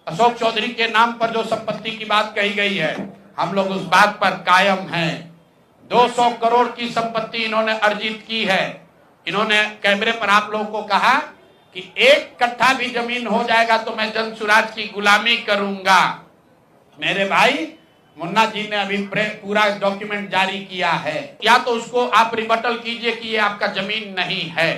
अशोक चौधरी के नाम पर जो संपत्ति की बात कही गई है, हम लोग उस बात पर कायम हैं। 200 करोड़ की संपत्ति इन्होंने अर्जित की है। इन्होंने कैमरे पर आप लोगों को कहा कि 1 कट्ठा भी जमीन हो जाएगा तो मैं जन सुराज की गुलामी करूंगा। मेरे भाई मुन्ना जी ने अभी पूरा डॉक्यूमेंट जारी किया है, या तो उसको आप रिबटल कीजिए कि ये आपका जमीन नहीं है,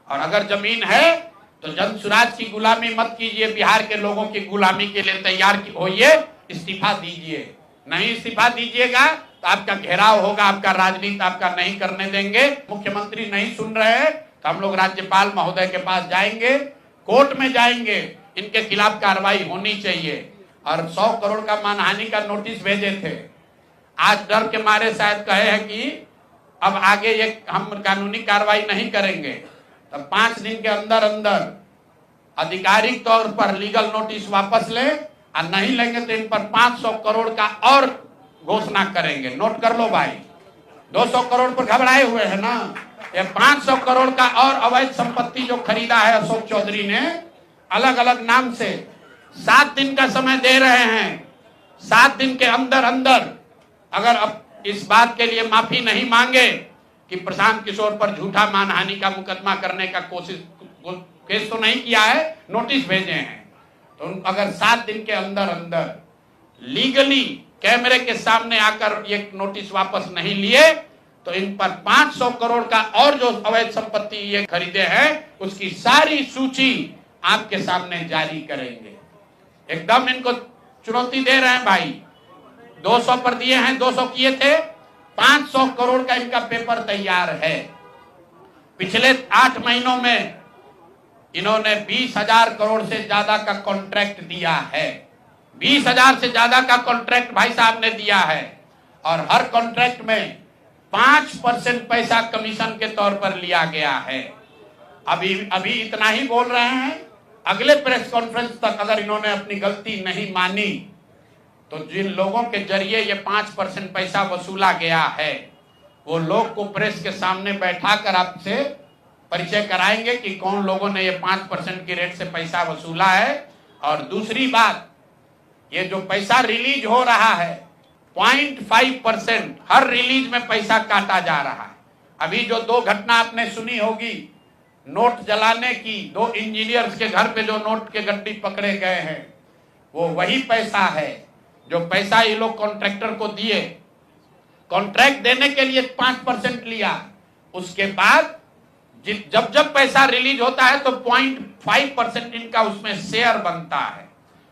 और अगर जमीन है तो जन सुराज की गुलामी मत कीजिए, बिहार के लोगों की गुलामी के लिए तैयार होइए, इस्तीफा दीजिए। नहीं इस्तीफा दीजिएगा तो आपका घेराव होगा, आपका राजनीति आपका नहीं करने देंगे। मुख्यमंत्री नहीं सुन रहे हैं तो हम लोग राज्यपाल महोदय के पास जाएंगे, कोर्ट में जाएंगे, इनके खिलाफ कार्रवाई होनी चाहिए। और 100 करोड़ का मानहानि का नोटिस भेजे थे, आज डर के मारे शायद कहे हैं कि अब आगे ये हम कानूनी कार्रवाई नहीं करेंगे, तो 5 दिन के अंदर अंदर आधिकारिक तौर पर लीगल नोटिस वापस ले, और नहीं लेंगे तो इन पर 500 करोड़ का और घोषणा करेंगे। नोट कर लो भाई, 200 करोड़ पर घबराए हुए हैं ना, ये 500 करोड़ का और अवैध संपत्ति जो खरीदा है अशोक चौधरी ने अलग अलग नाम से, 7 दिन का समय दे रहे हैं। 7 दिन के अंदर अंदर अगर अब इस बात के लिए माफी नहीं मांगे कि प्रशांत किशोर पर झूठा मानहानि का मुकदमा करने का केस तो नहीं किया है, नोटिस भेजे हैं, तो अगर 7 दिन के अंदर अंदर लीगली कैमरे के सामने आकर ये नोटिस वापस नहीं लिए तो इन पर 500 करोड़ का और जो अवैध संपत्ति ये खरीदे हैं उसकी सारी सूची आपके सामने जारी करेंगे। एकदम इनको चुनौती दे रहे हैं भाई। 200 पर दिए हैं, 200 किए थे, 500 करोड़ का इनका पेपर तैयार है। पिछले 8 महीनों में इन्होंने 20,000 करोड़ से ज्यादा का कॉन्ट्रैक्ट दिया है। 20,000 से ज्यादा का कॉन्ट्रैक्ट भाई साहब ने दिया है, और हर कॉन्ट्रैक्ट में 5% पैसा कमीशन के तौर पर लिया गया है। अभी इतना ही बोल रहे हैं, अगले प्रेस कॉन्फ्रेंस तक अगर इन्होंने अपनी गलती नहीं मानी तो जिन लोगों के जरिए ये 5% पैसा वसूला गया है वो लोग को प्रेस के सामने बैठाकर आपसे परिचय कराएंगे कि कौन लोगों ने ये 5% की रेट से पैसा वसूला है। और दूसरी बात, ये जो पैसा रिलीज हो रहा है 0.5% हर रिलीज में पैसा काटा जा रहा है। अभी जो 2 घटना आपने सुनी होगी नोट जलाने की, 2 इंजीनियर्स के घर पे जो नोट के गड्डी पकड़े गए हैं, वो वही पैसा है जो पैसा ये लोग कॉन्ट्रैक्टर को दिए। कॉन्ट्रैक्ट देने के लिए 5% लिया, उसके बाद जब पैसा रिलीज होता है तो 0.5% इनका उसमें शेयर बनता है।